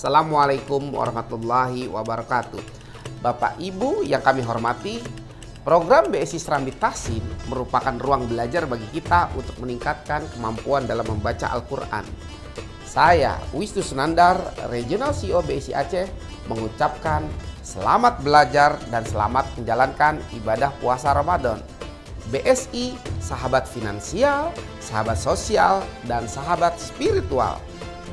Assalamualaikum warahmatullahi wabarakatuh. Bapak Ibu yang kami hormati, program BSI Serambi Tahsin merupakan ruang belajar bagi kita untuk meningkatkan kemampuan dalam membaca Al-Quran. Saya, Wisnu Sunandar, Regional CEO BSI Aceh, mengucapkan selamat belajar dan selamat menjalankan ibadah puasa Ramadan. BSI, sahabat finansial, sahabat sosial, dan sahabat spiritual.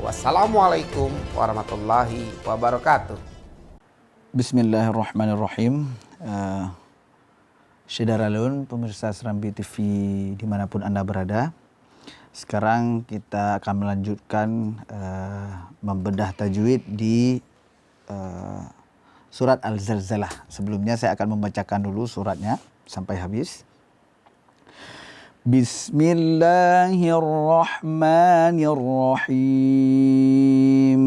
Wassalamualaikum warahmatullahi wabarakatuh. Bismillahirrahmanirrahim. Syederalun, pemirsa Serambi TV dimanapun Anda berada. Sekarang kita akan melanjutkan membedah tajwid di surat Al-Zalzalah. Sebelumnya saya akan membacakan dulu suratnya sampai habis. Bismillahirrahmanirrahim.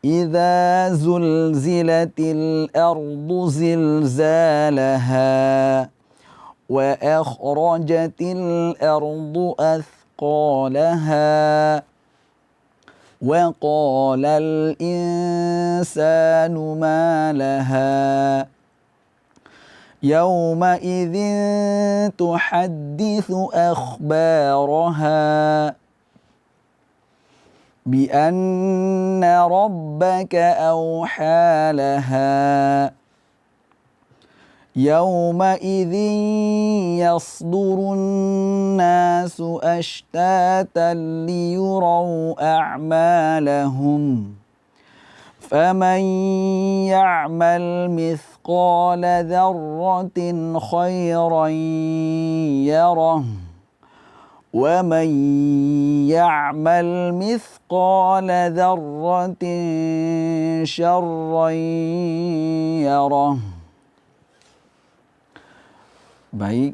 Idza zulzilatil ardu zilzalaha wa akhrajatil ardu athqalaha wa qalal insanu ma laha يومئذ تحدث أخبارها بأن ربك أوحى لها يومئذ يصدر الناس أشتاتا ليروا أعمالهم فمن يعمل مثقال ذرة خيرا يره ومن يعمل مثقال ذرة شرا يره. Baik,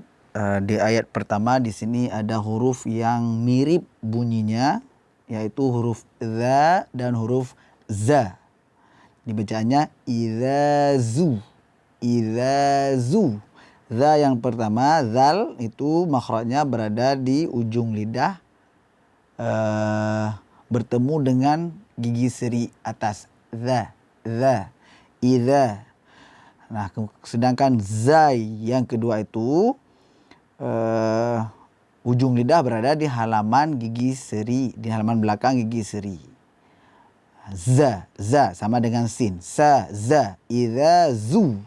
di ayat pertama di sini ada huruf yang mirip bunyinya, yaitu huruf za dan huruf za. Dibacaannya idzazu, idzazu. Za yang pertama, zal, itu makhrajnya berada di ujung lidah, bertemu dengan gigi seri atas. Za, idza. Nah, sedangkan za yang kedua itu ujung lidah berada di halaman gigi seri, di halaman belakang gigi seri. Za sama dengan sin. Sa, za, idza zu.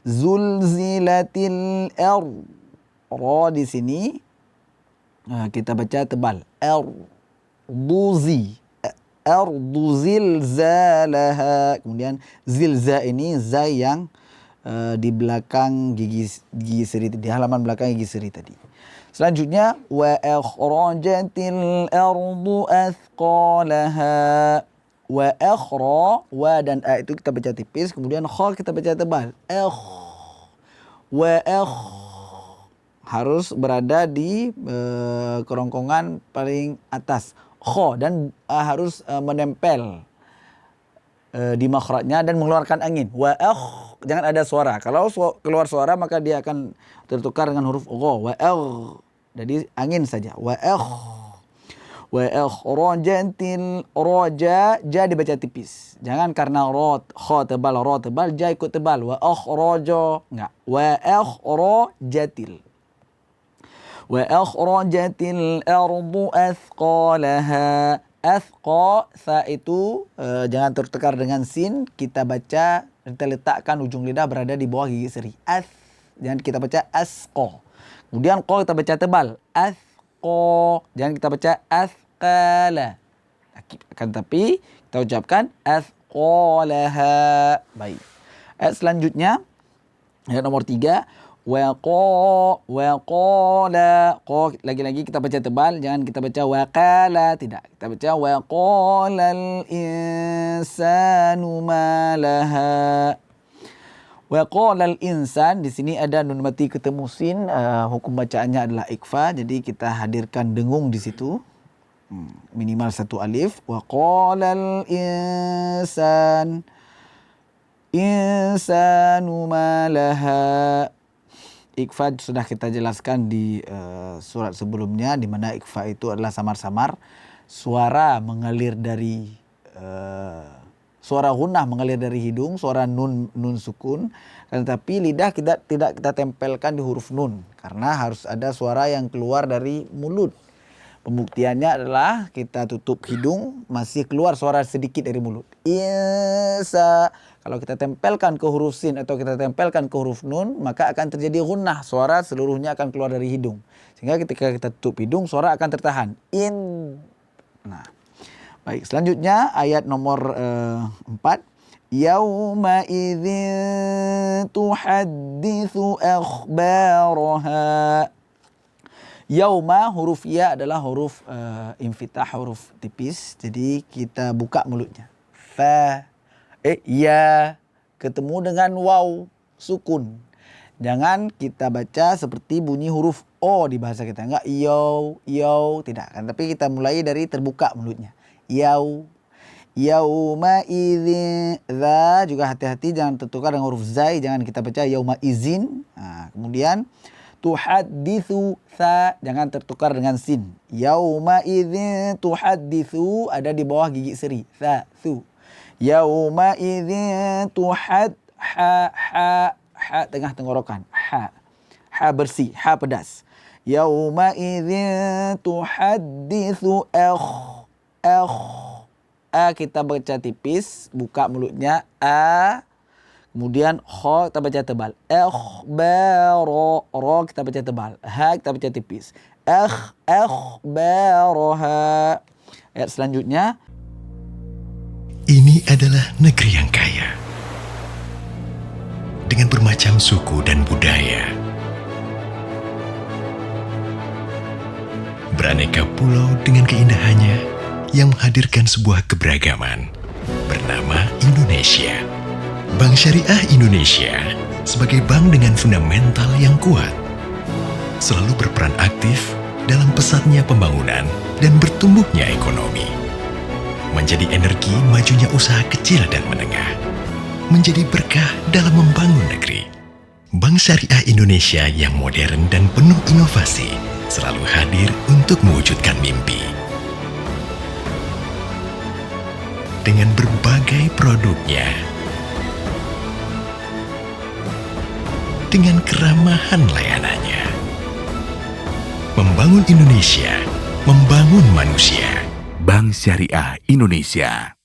Zulzilatil ard. Ra di sini kita baca tebal. Arduzi. Ardu zilzalaha. Kemudian zilza ini za yang di belakang gigi seri, di halaman belakang gigi seri tadi. Selanjutnya wa akhrajatil ardu athqalaha. Wa akhra, wa dan a itu kita baca tipis, kemudian kha kita baca tebal. Wa harus berada di kerongkongan paling atas. Kha dan harus menempel di makhrajnya dan mengeluarkan angin. Wa jangan ada suara. Kalau keluar suara maka dia akan tertukar dengan huruf gha. Wa jadi angin saja. Wa akhrajatil roja, ja dibaca tipis. Jangan karena kha tebal, ra tebal, ja ikut tebal. Wa akhraja, enggak. Wa akhrajatil. Wa akhrajatil ardu athqalaha. Athqa, sa itu jangan tertukar dengan sin. Kita baca, kita letakkan ujung lidah berada di bawah gigi seri. Jangan kita baca asqa. Kemudian qa kita baca tebal. Jangan kita baca athqala. Akan tapi kita ucapkan athqalaha. Baik. Ayat selanjutnya, ayat nomor 3. Wa qala. Lagi-lagi kita baca tebal. Jangan kita baca waqala. Tidak. Kita baca wa qalal insanu ma laha. Wa qalal insan, di sini ada nun mati ketemu sin, hukum bacaannya adalah ikfa, jadi kita hadirkan dengung di situ. Minimal satu alif. Wa qalal insanu ma laha. Ikfa sudah kita jelaskan di surat sebelumnya, di mana ikfa itu adalah samar-samar suara mengalir dari suara gunnah mengalir dari hidung, suara nun sukun, tetapi lidah tidak kita tempelkan di huruf nun karena harus ada suara yang keluar dari mulut. Pembuktiannya adalah kita tutup hidung, masih keluar suara sedikit dari mulut. Isa. Kalau kita tempelkan ke huruf sin atau kita tempelkan ke huruf nun, maka akan terjadi gunnah. Suara seluruhnya akan keluar dari hidung. Sehingga ketika kita tutup hidung, suara akan tertahan. In. Nah, baik. Selanjutnya ayat nomor 4. Yauma idzin tuhadditsu akhbaraha. Yauma huruf ya adalah huruf infitah, huruf tipis. Jadi kita buka mulutnya. Ya ketemu dengan waw sukun. Jangan kita baca seperti bunyi huruf O di bahasa kita. Enggak yo, tidak kan. Tapi kita mulai dari terbuka mulutnya. Yauma idzin. Za juga hati-hati jangan tertukar dengan huruf zai. Jangan kita baca yauma izin. Nah, kemudian tuhadditsu sa jangan tertukar dengan sin. Yauma idzin tuhadditsu ada di bawah gigi seri. Sa su. Yauma idzin ha tengah tenggorokan. Ha bersih, ha pedas. Yauma idzin tuhadditsu kita baca tipis, buka mulutnya kemudian kho kita baca tebal. Ro kita baca tebal. Ha kita baca tipis. Akhbaraha. Ayat selanjutnya. Ini adalah negeri yang kaya dengan bermacam suku dan budaya. Beraneka pulau dengan keindahannya yang menghadirkan sebuah keberagaman bernama Indonesia. Bank Syariah Indonesia sebagai bank dengan fundamental yang kuat selalu berperan aktif dalam pesatnya pembangunan dan bertumbuhnya ekonomi, menjadi energi majunya usaha kecil dan menengah, menjadi berkah dalam membangun negeri. Bank Syariah Indonesia yang modern dan penuh inovasi selalu hadir untuk mewujudkan mimpi. Dengan berbagai produknya, dengan keramahan layanannya, membangun Indonesia, membangun manusia. Bank Syariah Indonesia.